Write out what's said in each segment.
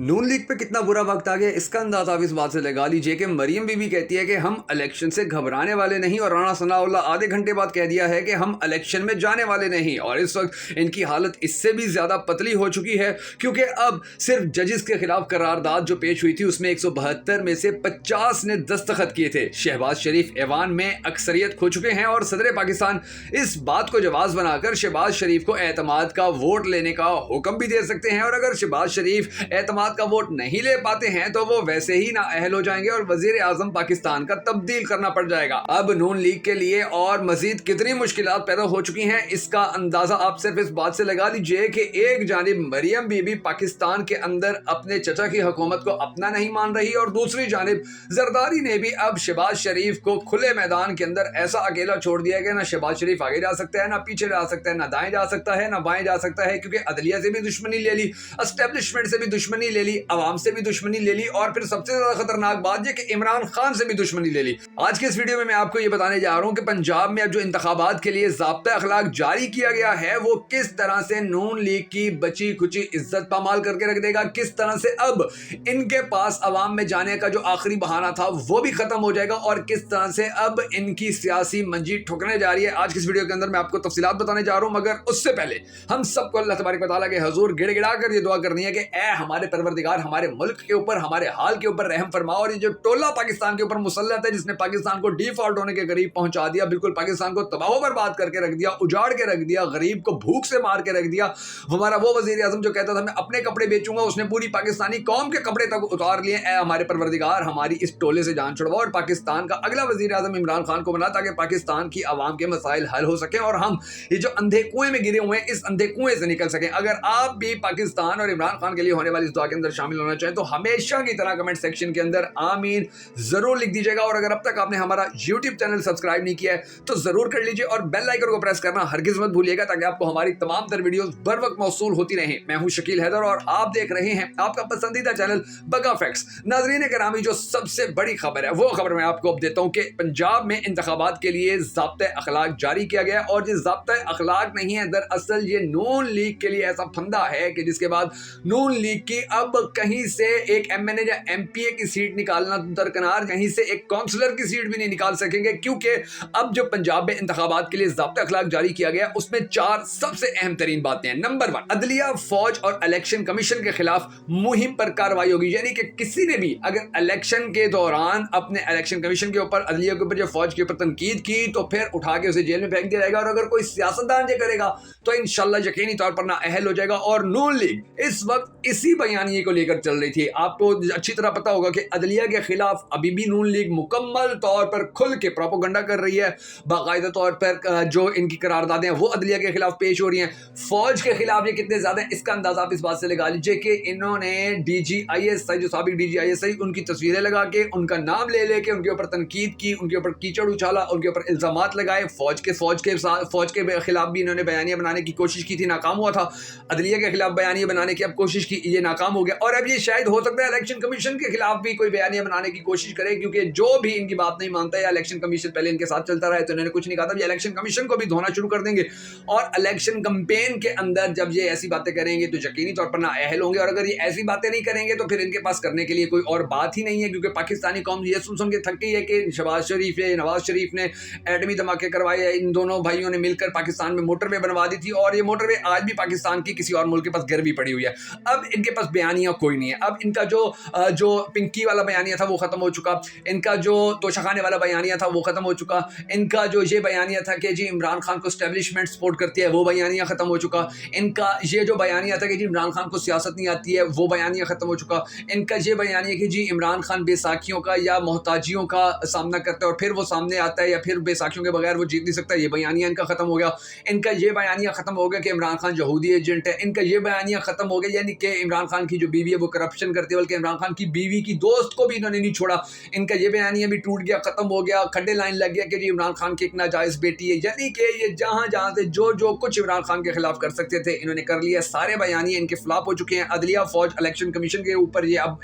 नून league पे कितना बुरा वक्त आ गया इसका अंदाजा आप इस बात से लगा लीजिए कि मरियम बीबी कहती है कि हम इलेक्शन से घबराने वाले नहीं, और राणा सनाउल्लाह आधे घंटे बाद कह दिया है कि हम इलेक्शन में जाने वाले नहीं। और इस वक्त इनकी हालत इससे भी ज्यादा पतली हो चुकी है क्योंकि अब सिर्फ जजेस के खिलाफ करारदाद जो पेश हुई थी उसमें 172 में से 50 ने दस्तखत किए थे। शहबाज शरीफ ऐवान में अक्सरियत खो चुके हैं और सदर पाकिस्तान इस बात को जवाब बनाकर शहबाज शरीफ को एतमाद का वोट लेने का हुक्म भी दे सकते हैं। और अगर शहबाज शरीफ एतमाद का वोट नहीं ले पाते हैं तो वो वैसे ही नाअहल हो जाएंगे और वजीर आजम पाकिस्तान का तब्दील करना पड़ जाएगा। अब नून लीग के लिए और मजीद कितनी मुश्किलात पैदा हो चुकी हैं इसका अंदाजा आप सिर्फ इस बात से लगा लीजिए कि एक जानिब मरियम बीबी पाकिस्तान के अंदर अपने चचा की हुकूमत को अपना नहीं मान रही और दूसरी जानिब जरदारी ने भी अब शहबाज शरीफ को खुले मैदान के अंदर ऐसा अकेला छोड़ दिया कि ना शहबाज शरीफ आगे जा सकता है, ना पीछे जा सकता है, ना दाएं जा सकता है, ना बाएं जा सकता है, क्योंकि अदलिया से भी दुश्मनी ले ली, एस्टेब्लिशमेंट से भी दुश्मनी ले ली, आवाम से भी दुश्मनी ले ली और फिर सबसे ज्यादा खतरनाक बात यह कि इमरान खान से भी दुश्मनी ले ली। आज के इस वीडियो में मैं आपको ये बताने जा रहा हूं कि पंजाब में अब जो इंतखाबात के लिए ज़ाब्ता अखलाक जारी किया गया है वो किस तरह से नून लीग की बची खुची इज्जत पामाल करके रख देगा, किस तरह से अब इनके पास अवाम में जाने का जो आखिरी बहाना था वो भी खत्म हो जाएगा और किस तरह से अब इनकी सियासी मंजी ठुकने जा रही है। आज की इस वीडियो के अंदर मैं आपको तफसीलात बताने जा रहा हूं, मगर उससे पहले हम सबको अल्लाह तबारक व तआला के हुजूर गिड़गिड़ा कर ये दुआ करनी है कि ए हमारे परवरदिगार हमारे मुल्क के ऊपर, हमारे हाल के ऊपर रहम फरमा। और ये जो टोला पाकिस्तान के ऊपर मुसल्लत है जिसने पाकिस्तान को डिफॉल्ट होने के करीब पहुंचा दिया, बिल्कुल पाकिस्तान को तबाह बर्बाद करके रख दिया, उजाड़ के रख दिया, गरीब को भूख से मार के रख दिया। हमारा वो वजीर आजम जो कहता था मैं अपने कपड़े बेचूंगा, उसने पूरी पाकिस्तानी कौम के कपड़े तक उतार लिए। ए हमारे परवरदिगार हमारी इस टोले से जान छुड़वाओ और पाकिस्तान का अगला वजीर आजम इमरान खान को बना ताकि पाकिस्तान की आवाम के मसाइल हल हो सके और हम ये जो अंधे कुएं में गिरे हुए हैं इस अंधे कुएं से निकल सके। अगर आप भी पाकिस्तान और इमरान खान के लिए होने वाली इस दुआ के अंदर शामिल होना चाहें तो हमेशा की तरह कमेंट सेक्शन के अंदर आमीन जरूर लिख दीजिएगा। और अगर अब तक आपने हमारा यूट्यूब चैनल सब्सक्राइब नहीं किया है तो जरूर कर लीजिए और बेल आइकन को प्रेस करना हरगिज मत भूलिएगा ताकि आपको हमारी तमाम तर वीडियोस बर वक्त मौसूल होती रहें। मैं हूं शकील हैदर और आप देख रहे हैं आपका पसंदीदा चैनल बगा फैक्ट्स। नाज़रीन करामी, जो सबसे बड़ी खबर है वो खबर मैं आपको अब देता हूं कि पंजाब में इंतखाबात के लिए ज़ाब्ता अखलाक जारी किया गया और ये ज़ाब्ता अखलाक नहीं है, दरअसल ये नून लीग के लिए ऐसा फंदा है कि जिसके बाद नून लीग की अब कहीं से एक एमएनए या एमपीए की सीट निकालना दरकनार, कहीं से एक काउंसलर की सीट भी नहीं निकाल सकेंगे, क्योंकि अब जो पंजाब में इंतखाबात के लिए ज़ाब्ता अखलाक जारी किया गया उसमें 4 सबसे अहम तरीन बातें हैं। नंबर 1, अदलिया, फौज और इलेक्शन कमीशन के खिलाफ मुहिम पर कार्रवाई होगी, यानी कि किसी ने भी अगर इलेक्शन के दौरान अपने इलेक्शन कमीशन के ऊपर, अदलिया के ऊपर या फौज के ऊपर तनकीद की तो फिर उठा के उसे जेल में फेंक दिया जाएगा और अगर कोई सियासतदान ये करेगा तो इंशाल्लाह यकीनी तौर पर नाअहल हो जाएगा। और नून लीग इस वक्त इसी बयानिए को लेकर चल रही थी। आपको अच्छी तरह पता होगा कि अदलिया के खिलाफ अभी भी नून लीग मुकम्मल तौर पर खुल के प्रोपेगेंडा कर रही है, बाकायदा तौर पर जो इनकी करारदादें हैं वो अदलिया के खिलाफ पेश हो रही हैं। फौज के खिलाफ ये कितने ज्यादा इसका अंदाजा आप इस बात से लगा लीजिए कि इन्होंने DGISI जो साबिक DGISI उनकी तस्वीरें लगा के उनका नाम ले लेके उनके ऊपर तनकीद की, उनके ऊपर कीचड़ उछाला, उनके ऊपर इल्जामात लगाए। फौज के खिलाफ भी इन्होंने बयानिया बनाने की कोशिश की थी, नाकाम हुआ था। अदलिया के खिलाफ बयानिया बनाने की अब कोशिश की, ये नाकाम हो गया। और अब ये शायद हो सकता है इलेक्शन कमीशन के खिलाफ भी कोई बयानिया बनाने की कोशिश करे, क्योंकि जो भी इनकी बात नहीं मानता है, इलेक्शन कमीशन पहले इनके साथ चलता रहा है तो इन्होंने कुछ नहीं कहा था, इलेक्शन कमीशन को भी धोना शुरू कर देंगे। और इलेक्शन कैंपेन के अंदर जब ये ऐसी बातें करेंगे तो यकीनी तौर पर नाअहल होंगे और अगर ये ऐसी बातें नहीं करेंगे तो फिर इनके पास करने के लिए कोई और बात ही नहीं है, क्योंकि पाकिस्तानी कौम ये सुन के थक गई है कि शहबाज शरीफ ने, नवाज शरीफ ने एटमी धमाके करवाए हैं, इन दोनों भाइयों ने मिलकर पाकिस्तान में मोटरवे बनवा दी थी और ये मोटरवे आज भी पाकिस्तान की किसी और मुल्क के पास गिरवी पड़ी हुई है। अब इनके पास बयानिया कोई नहीं है। अब इनका जो पिंकी वाला बयानिया था वो खत्म हो चुका, इनका जो तोशाखाने वाला बयानिया था वो खत्म हो चुका, इनका जो ये बयानिया था कि जी इमरान खान को एस्टेब्लिशमेंट सपोर्ट करती है वो बयानिया खत्म हो चुका, इनका ये जो बयानिया था कि जी इमरान खान को सियासत नहीं आती है वो बयानिया खत्म हो चुका, इनका ये बयानिया कि जी इमरान खान बेसाखियों का या मोहताजियों का सामना करता है और फिर वो सामने आता है या फिर बेसाखियों के बगैर वो जीत नहीं सकता, ये बयानिया इनका खत्म हो गया। इनका ये बयानिया खत्म हो गया कि इमरान खान यहूदी एजेंट है, इनका ये बयानिया खत्म हो गया यानी कि इमरान खान की जो बीवी है वो करप्शन करती है, बल्कि इमरान खान की बीवी की दोस्त को भी इन्होंने नहीं छोड़ा। इनका ये बयानिया भी टूट गया, खत्म हो गया, खड्डे लाइन लग गया कि जी इमरान खान की एक नाजायज बेटी है, यानी कि ये जहां से जो कुछ इमरान खान के खिलाफ कर सकते थे इन्होंने कर लिया। सारे बयानिए इनके फ्लॉप हो चुके हैं। अदलिया, फौज, इलेक्शन कमीशन के ऊपर ये अब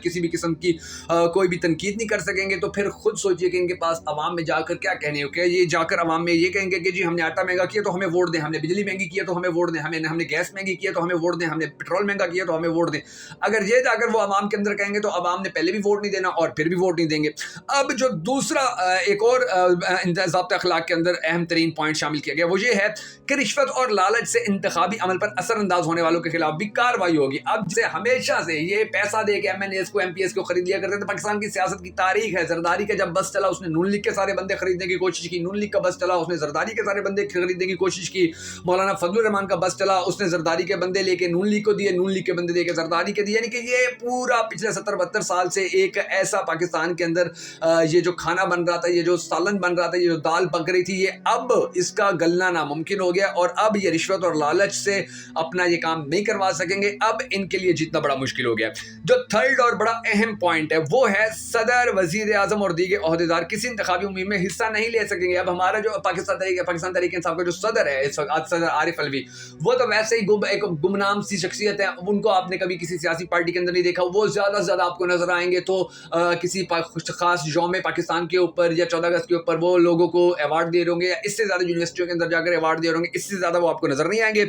किसी भी किस्म की कोई भी तनकीद नहीं कर सकेंगे, तो फिर खुद सोचिए कि इनके पास अवाम में जाकर क्या कहने हो, ये जाकर अवाम में ये कहेंगे कि जी हमने आटा महंगा किया तो हमें वोट दें, हमने बिजली महंगी किया तो हमें वोट दें, हमने गैस महंगी किया तो हमें वोट दें, हमने पेट्रोल महंगा किया तो हमें वोट दें। میں. اگر یہ جا کر وہ عوام کے اندر کہیں گے تو عوام نے پہلے بھی ووٹ نہیں دینا اور پھر بھی ووٹ نہیں دیں گے. اب جو دوسرا ایک اور ضابطہ اخلاق کے اندر اہم ترین پوائنٹ شامل کیا گیا وہ یہ ہے کہ رشوت اور لالچ سے انتخابی عمل پر اثر انداز ہونے والوں کے خلاف بھی کارروائی ہوگی. اب سے ہمیشہ سے یہ پیسہ دے کے ایم این ایز کو ایم پی ایس کو خرید لیا کرتے تھے. پاکستان کی سیاست کی تاریخ ہے. زرداری کا جب بس چلا اس نے نون لیگ کے سارے بندے خریدنے کی کوشش کی. نون لیگ کا بس چلا اس نے زرداری کے سارے بندے خریدنے کی کوشش کی. مولانا فضل الرحمان کا بس چلا اس نے زرداری کے بندے لے کے نون لیگ کو دیے, نون لیگ کے بندے دے کے زرداری کے دیے. یعنی کہ یہ پورا پچھلے 70-72 سال سے ایک ایسا پاکستان کے اندر یہ جو کھانا بن رہا تھا, یہ جو سالن بن رہا تھا, یہ جو دال پک رہی تھی, یہ اب اس کا گلنا ناممکن ہو گیا اور اب یہ رشوت اور لالچ سے اپنا یہ کام نہیں کروا سکیں گے. اب ان کے لیے جتنا بڑا مشکل ہو گیا. جو تھرڈ اور بڑا اہم پوائنٹ ہے وہ ہے صدر, وزیر اعظم اور دیگر عہدیدار کسی انتخابی مہم میں حصہ نہیں لے سکیں گے. اب ہمارا جو پاکستان تحریک انصاف کا جو صدر ہے اس وقت, صدر عارف علوی, وہ تو ویسے ہی ایک گمنام سی شخصیت ہے. ان کو آپ نے کبھی کسی سیاسی پارٹی کے اندر نہیں دیکھا. وہ زیادہ سے زیادہ آپ کو نظر آئیں گے تو کسی خاص یوم پاکستان کے اوپر یا 14 اگست کے اوپر وہ لوگوں کو ایوارڈ دے رہے ہوں گے, یا اس سے زیادہ یونیورسٹیوں کے اندر جا کر ایوارڈ دے رہے ہوں گے. اس سے زیادہ وہ آپ کو نظر نہیں آئیں گے.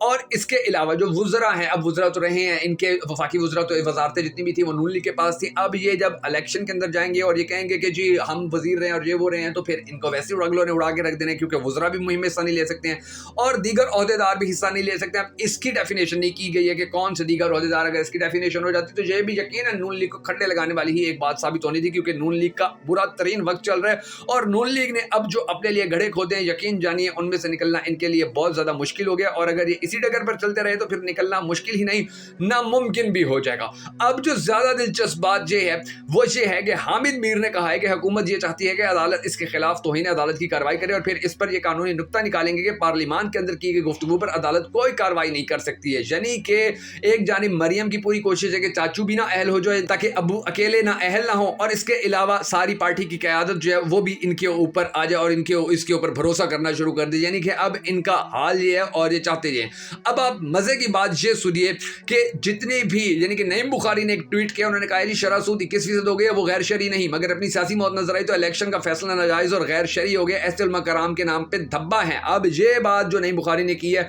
اور اس کے علاوہ جو وزراء ہیں, اب وزراء تو رہے ہیں, ان کے وفاقی وزراء تو وزارتیں جتنی بھی تھی وہ نون لیگ کے پاس تھی. اب یہ جب الیکشن کے اندر جائیں گے اور یہ کہیں گے کہ جی ہم وزیر رہے ہیں اور یہ وہ رہے ہیں, تو پھر ان کو ویسے اگلوں نے اڑا کے رکھ دینا, کیونکہ وزراء بھی مہم میں حصہ نہیں لے سکتے ہیں اور دیگر عہدیدار بھی حصہ نہیں لے سکتے ہیں. اب اس کی ڈیفینیشن نہیں کی گئی ہے کہ کون سے دیگر عہدیدار. اگر اس کی ڈیفینیشن ہو جاتی تو یہ بھی یقیناً نون لیگ کو کھڈے لگانے والی ہی ایک بات ثابت ہونی تھی, کیونکہ نون لیگ کا برا ترین وقت چل رہا ہے اور نون لیگ نے اب جو اپنے لیے گڑھے کھودے ہیں, یقین جانیے ان میں سے نکلنا ان کے لیے بہت زیادہ مشکل ہو گیا. اور اگر یہ اسی ڈگر پر چلتے رہے تو پھر نکلنا مشکل ہی نہیں, ناممکن بھی ہو جائے گا. اب جو زیادہ دلچسپ بات یہ ہے وہ یہ ہے کہ حامد میر نے کہا ہے کہ حکومت یہ چاہتی ہے کہ عدالت اس کے خلاف توہین عدالت کی کارروائی کرے اور پھر اس پر یہ قانونی نقطہ نکالیں گے کہ پارلیمان کے اندر کی گئی گفتگو پر عدالت کوئی کارروائی نہیں کر سکتی ہے. یعنی کہ ایک جانب مریم کی پوری کوشش ہے کہ چاچو بھی نہ اہل ہو جائے تاکہ ابو اکیلے نہ اہل نہ ہو, اور اس کے علاوہ ساری پارٹی کی قیادت جو ہے وہ بھی ان کے اوپر آ جائے اور اس کے اوپر بھروسہ کرنا شروع کر دے. یعنی کہ اب ان کا حال یہ ہے اور یہ چاہتے یہ. اب آپ مزے کی بات یہ سنیے کہ جتنی بھی, یعنی کہ نعیم بخاری نے ایک ٹویٹ کیا, انہوں نے کہا جی شرح سود 21% ہو گئی, وہ غیر شرعی نہیں, مگر اپنی سیاسی موت نظر آئی تو الیکشن کا فیصلہ ناجائز اور غیر شرعی ہو گیا, ایسے علماء کرام کے نام پہ دھبا ہے. اب یہ بات جو نعیم بخاری نے کی ہے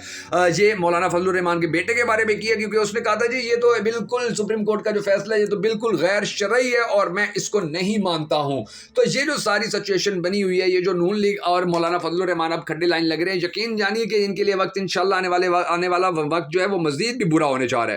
یہ مولانا فضل الرحمان کے بیٹے کے بارے میں کی ہے, کیونکہ اس نے کہا تھا جی یہ تو بالکل سپریم کورٹ کا جو فیصلہ ہے یہ تو بالکل غیر شرعی ہے اور میں اس کو نہیں مانتا ہوں. تو یہ جو ساری سچویشن بنی ہوئی ہے, یہ جو نون لیگ اور مولانا فضل الرحمان اب کھڈے لائن لگ رہے ہیں, یقین جانیے کہ ان کے لیے وقت انشاءاللہ آنے والا وقت جو ہے وہ مزید بھی برا ہونے جا رہا ہے.